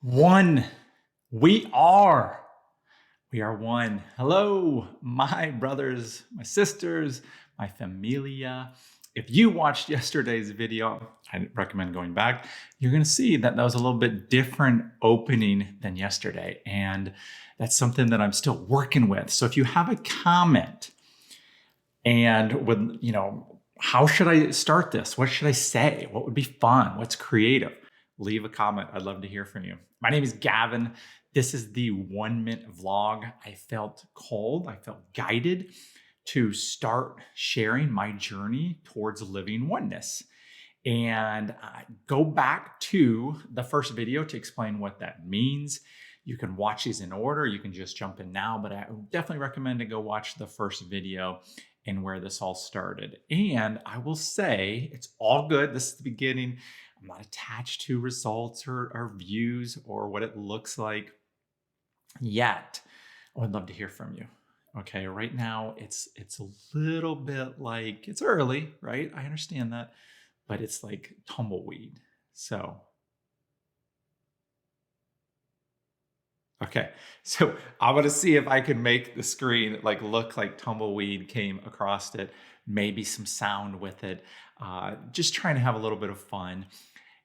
One. We are. We are one. Hello, my brothers, my sisters, my familia. If you watched yesterday's video, I recommend going back. You're going to see that was a little bit different opening than yesterday. And that's something that I'm still working with. So if you have a comment and how should I start this? What should I say? What would be fun? What's creative? Leave a comment. I'd love to hear from you. My name is Gavin. This is the 1 minute vlog. I felt called, I felt guided to start sharing my journey towards living oneness. And go back to the first video to explain what that means. You can watch these in order. You can just jump in now, but I definitely recommend to go watch the first video and where this all started. And I will say it's all good. This is the beginning. I'm not attached to results or views or what it looks like yet. I would love to hear from you. Okay, right now it's a little bit like it's early, right? I understand that, but it's like tumbleweed. So okay, so I'm gonna see if I can make the screen look like tumbleweed came across it, maybe some sound with it. Just trying to have a little bit of fun.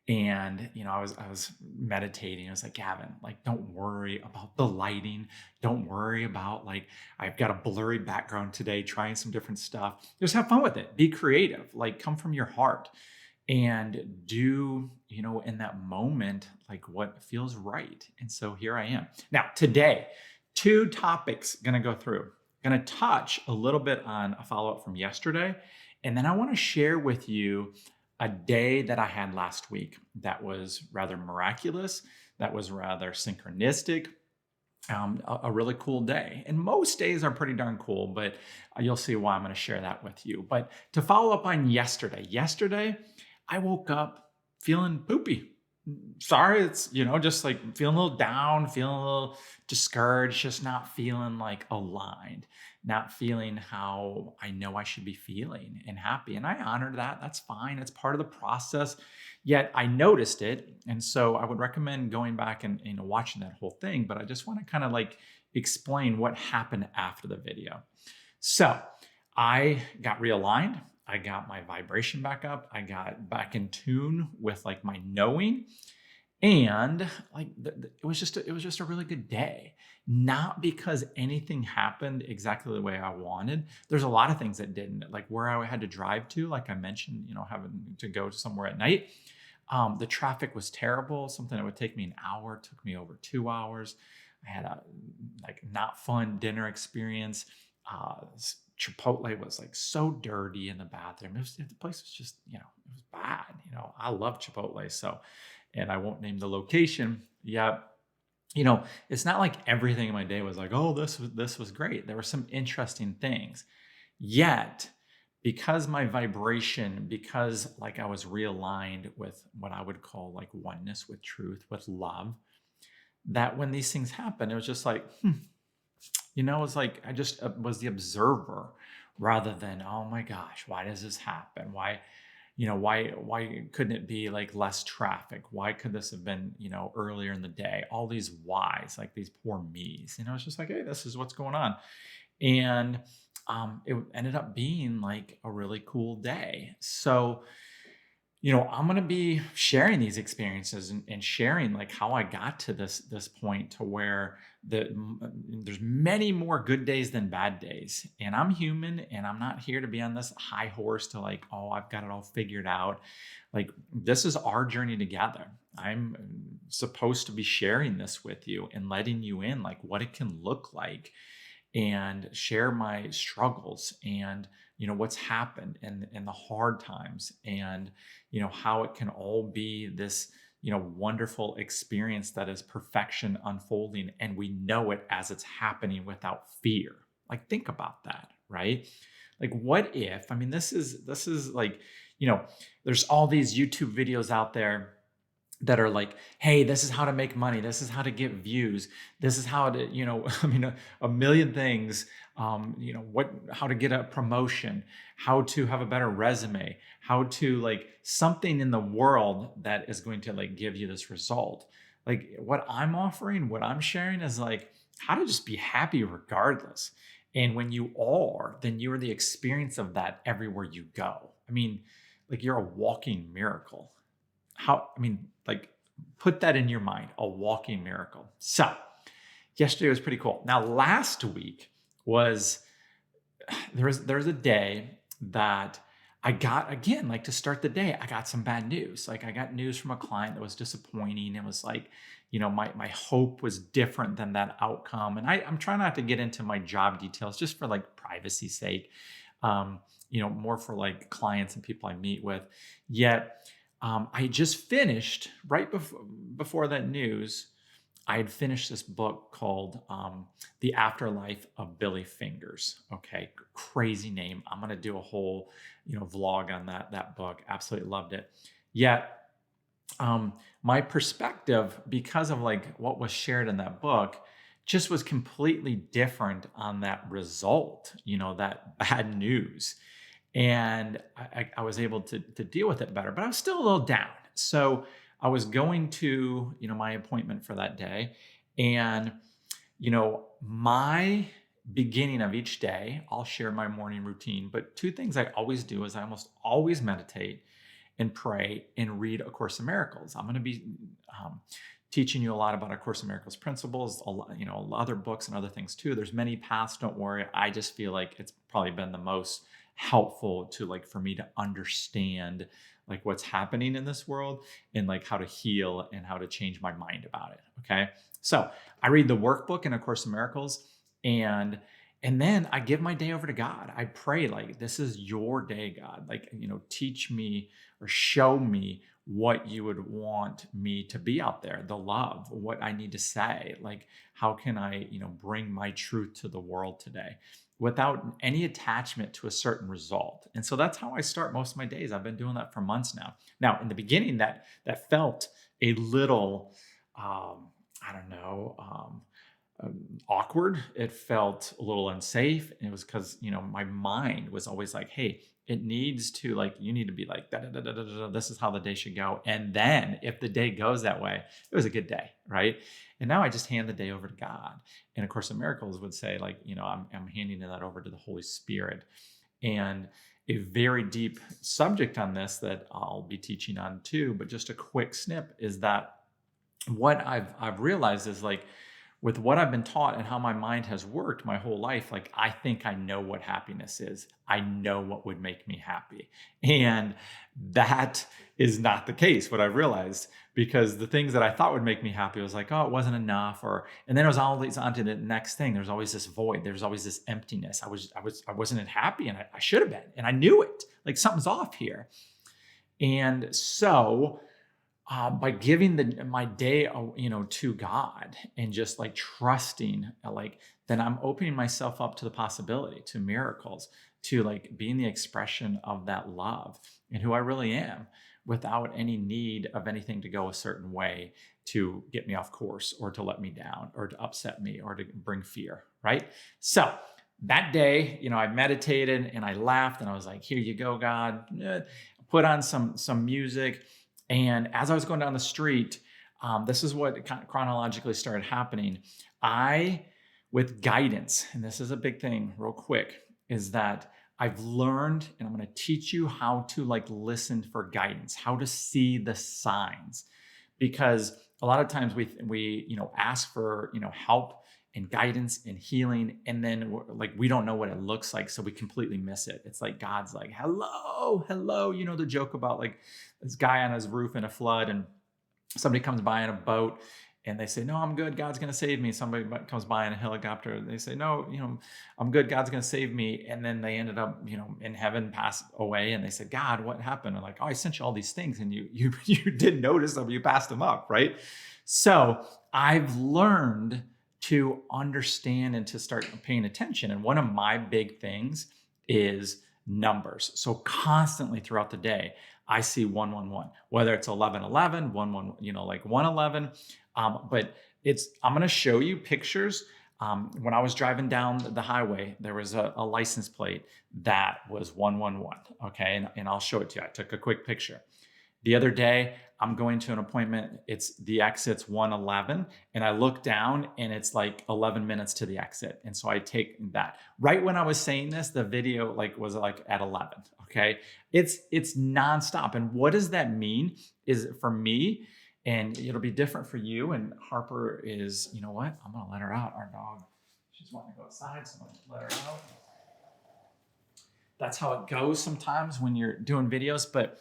And I was meditating. I was like, Gavin, don't worry about the lighting. Don't worry about I've got a blurry background today, trying some different stuff. Just have fun with it. Be creative. Come from your heart and do in that moment what feels right. And so here I am now. Today, two topics gonna go through. Gonna touch a little bit on a follow-up from yesterday, and then I want to share with you a day that I had last week that was rather miraculous, that was rather synchronistic, a really cool day. And most days are pretty darn cool, but you'll see why I'm going to share that with you. But to follow up on yesterday, I woke up feeling poopy. Sorry, it's just feeling a little down, feeling a little discouraged, just not feeling aligned, not feeling how I know I should be feeling and happy. And I honor that. That's fine. It's part of the process. Yet I noticed it. And so I would recommend going back and watching that whole thing. But I just want to kind of explain what happened after the video. So I got realigned. I got my vibration back up. I got back in tune with my knowing, and it was just a really good day. Not because anything happened exactly the way I wanted. There's a lot of things that didn't, like where I had to drive to, like I mentioned, having to go somewhere at night. The traffic was terrible. Something that would take me an hour took me over 2 hours. I had a not fun dinner experience. Chipotle was so dirty in the bathroom. The place was just, it was bad. I love Chipotle. So, and I won't name the location. Yeah. It's not like everything in my day was oh, this was great. There were some interesting things. Yet, because my vibration, because I was realigned with what I would call oneness, with truth, with love, that when these things happen, it was just it was I just was the observer rather than, oh my gosh, why does this happen? Why couldn't it be less traffic? Why could this have been, earlier in the day? All these whys, these poor me's, it's just hey, this is what's going on. And it ended up being a really cool day. So I'm going to be sharing these experiences and sharing how I got to this point to where there's many more good days than bad days. And I'm human, and I'm not here to be on this high horse to oh, I've got it all figured out. This is our journey together. I'm supposed to be sharing this with you and letting you in what it can look like, and share my struggles and what's happened and the hard times, and how it can all be this wonderful experience that is perfection unfolding, and we know it as it's happening without fear. Think about that, right? What if, this is there's all these YouTube videos out there that are hey, this is how to make money, this is how to get views, this is how to a million things, how to get a promotion, how to have a better resume, how to something in the world that is going to give you this result. Like what I'm offering, what I'm sharing is like how to just be happy regardless. And when you are, then you're the experience of that everywhere you go. I mean, like you're a walking miracle. Like put that in your mind, a walking miracle. So yesterday was pretty cool. Now, last week was there's a day that I got, again, like to start the day, I got some bad news. Like I got news from a client that was disappointing. It was like, my hope was different than that outcome. And I'm trying not to get into my job details just for like privacy's sake, more for like clients and people I meet with. Yet I just finished right before that news. I had finished this book called The Afterlife of Billy Fingers. Okay, crazy name. I'm gonna do a whole, vlog on that book. Absolutely loved it. Yet, my perspective, because of like what was shared in that book, just was completely different on that result. That bad news, and I was able to deal with it better. But I was still a little down. So I was going to, my appointment for that day. And, my beginning of each day, I'll share my morning routine. But two things I always do is I almost always meditate and pray and read A Course in Miracles. I'm going to be teaching you a lot about A Course in Miracles principles, other books and other things too. There's many paths, don't worry. I just feel like it's probably been the most helpful to like for me to understand like what's happening in this world and like how to heal and how to change my mind about it. Okay. So I read the workbook in A Course in Miracles, and then I give my day over to God. I pray like, this is your day, God. Like, teach me or show me what you would want me to be out there, the love, what I need to say. Like, how can I, bring my truth to the world today without any attachment to a certain result. And so that's how I start most of my days. I've been doing that for months now. Now, in the beginning, that felt a little, I don't know, awkward. It felt a little unsafe. And it was because, my mind was always like, hey, it needs to like, you need to be like, da, da, da, da, da, da, this is how the day should go. And then if the day goes that way, it was a good day, right? And now I just hand the day over to God. And A Course in Miracles would say like, I'm handing that over to the Holy Spirit. And a very deep subject on this that I'll be teaching on too, but just a quick snip is that what I've realized is like, with what I've been taught and how my mind has worked my whole life, like I think I know what happiness is. I know what would make me happy. And that is not the case, what I realized, because the things that I thought would make me happy was like, oh, it wasn't enough. And then it was always on to the next thing. There's always this void. There's always this emptiness. I wasn't happy, and I should have been. And I knew it. Like something's off here. And so by giving my day, to God and just like trusting, like then I'm opening myself up to the possibility, to miracles, to like being the expression of that love and who I really am, without any need of anything to go a certain way to get me off course or to let me down or to upset me or to bring fear, right? So that day, I meditated and I laughed and I was like, here you go, God. Put on some music. And as I was going down the street, this is what chronologically started happening. With guidance, and this is a big thing real quick, is that I've learned, and I'm going to teach you how to like listen for guidance, how to see the signs, because a lot of times we ask for, help and guidance and healing. And then we don't know what it looks like. So we completely miss it. It's like, God's like, hello, the joke about like this guy on his roof in a flood and somebody comes by in a boat and they say, no, I'm good. God's going to save me. Somebody comes by in a helicopter and they say, no, I'm good. God's going to save me. And then they ended up, in heaven, passed away. And they said, God, what happened? And like, oh, I sent you all these things and you didn't notice them. You passed them up. Right. So I've learned to understand and to start paying attention. And one of my big things is numbers. So constantly throughout the day, I see 111, whether it's 1111, 11, like 111. But I'm going to show you pictures. When I was driving down the highway, there was a license plate that was 111. Okay. And I'll show it to you. I took a quick picture. The other day, I'm going to an appointment. It's the exit's 111, and I look down and it's like 11 minutes to the exit. And so I take that. Right when I was saying this, the video was like at 11. Okay. It's nonstop. And what does that mean is for me, and it'll be different for you. And Harper is, you know what? I'm gonna let her out. Our dog, she's wanting to go outside, so I'm gonna let her out. That's how it goes sometimes when you're doing videos, but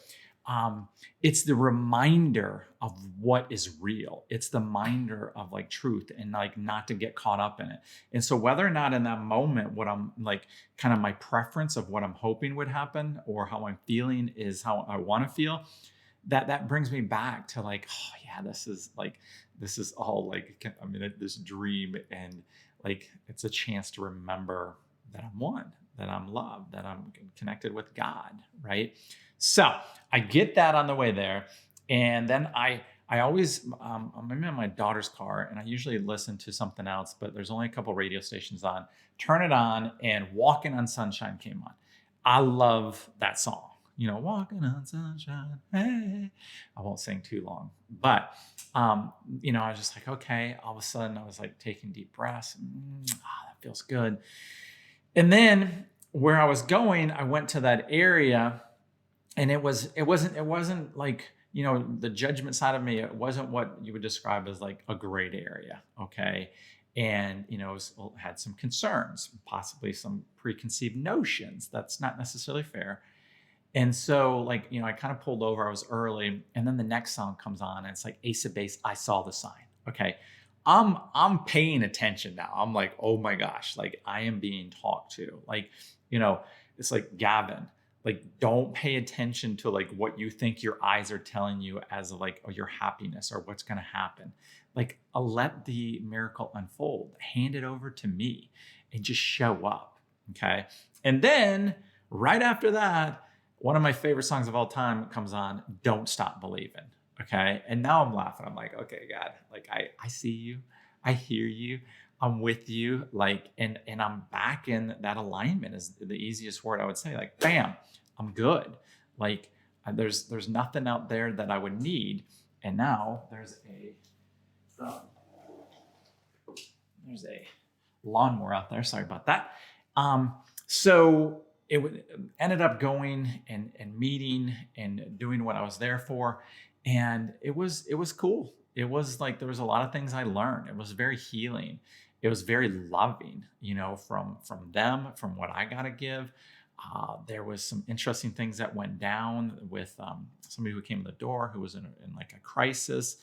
it's the reminder of what is real. It's the reminder of like truth and like not to get caught up in it. And so whether or not in that moment, what I'm like, kind of my preference of what I'm hoping would happen or how I'm feeling is how I want to feel, that brings me back to like, oh yeah, this is all like, I'm in this dream, and like, it's a chance to remember that I'm one, that I'm loved, that I'm connected with God, right? So I get that on the way there. And then I always, I'm in my daughter's car, and I usually listen to something else, but there's only a couple radio stations on. Turn it on, and Walking on Sunshine came on. I love that song. Walking on sunshine, hey. I won't sing too long, but I was just like, okay. All of a sudden, I was like taking deep breaths. That feels good. And then where I was going, I went to that area, and it wasn't like, the judgment side of me. It wasn't what you would describe as like a great area. Okay. And, had some concerns, possibly some preconceived notions. That's not necessarily fair. And so I kind of pulled over. I was early, and then the next song comes on, and it's like Ace of Base, I Saw the Sign. Okay. I'm paying attention now. I'm like, oh my gosh, like I am being talked to. It's like, Gavin, like, don't pay attention to like what you think your eyes are telling you as like, oh, your happiness or what's going to happen. Like, I'll let the miracle unfold. Hand it over to me and just show up. Okay. And then right after that, one of my favorite songs of all time comes on, Don't Stop Believing. Okay. And now I'm laughing. I'm like, okay, God, like I see you. I hear you. I'm with you. And I'm back in that alignment is the easiest word I would say. Like, bam, I'm good. Like there's nothing out there that I would need. And now there's a lawnmower out there. Sorry about that. So it ended up going and meeting and doing what I was there for. And it was cool. It was like, there was a lot of things I learned. It was very healing. It was very loving, from them, from what I got to give. There was some interesting things that went down with somebody who came to the door who was in like a crisis.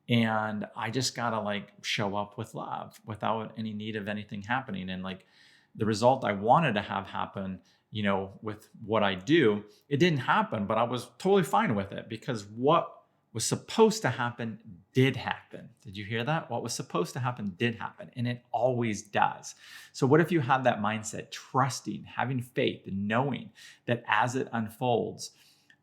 And I just got to like show up with love without any need of anything happening. And like the result I wanted to have happen, with what I do, it didn't happen, but I was totally fine with it because what was supposed to happen did happen. Did you hear that? What was supposed to happen did happen, and it always does. So what if you have that mindset, trusting, having faith, and knowing that as it unfolds,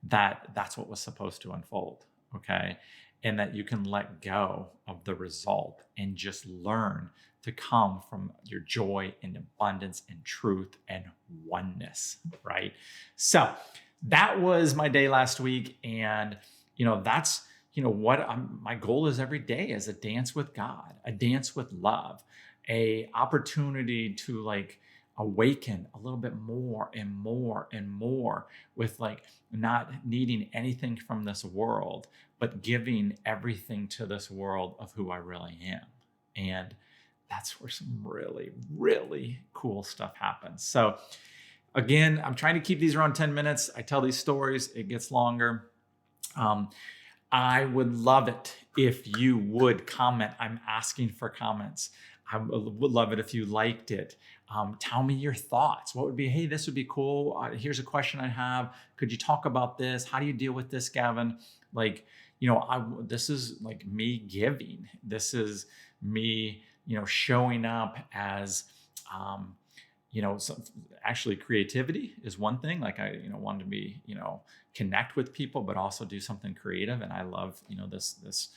that's what was supposed to unfold, okay? And that you can let go of the result and just learn to come from your joy and abundance and truth and oneness, right? So that was my day last week. And, that's, what my goal is every day is a dance with God, a dance with love, a opportunity to like awaken a little bit more and more and more with like not needing anything from this world, but giving everything to this world of who I really am. And that's where some really, really cool stuff happens. So again, I'm trying to keep these around 10 minutes. I tell these stories, it gets longer. I would love it if you would comment. I'm asking for comments. I would love it if you liked it. Tell me your thoughts. What would be, hey, this would be cool. Here's a question I have. Could you talk about this? How do you deal with this, Gavin? Like, this is like me giving. This is me, showing up as, actually creativity is one thing. Like I, wanted to be, connect with people, but also do something creative. And I love, this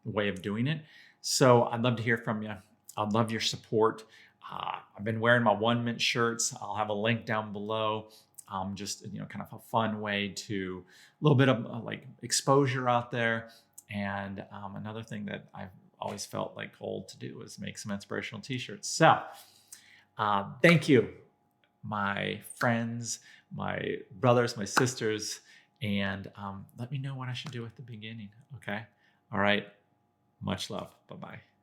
way of doing it. So I'd love to hear from you. I'd love your support. I've been wearing my Onement shirts. I'll have a link down below. just kind of a fun way to a little bit of like exposure out there. And another thing that I've always felt like called to do is make some inspirational t-shirts. So thank you, my friends, my brothers, my sisters, and let me know what I should do at the beginning. Okay. All right. Much love. Bye-bye.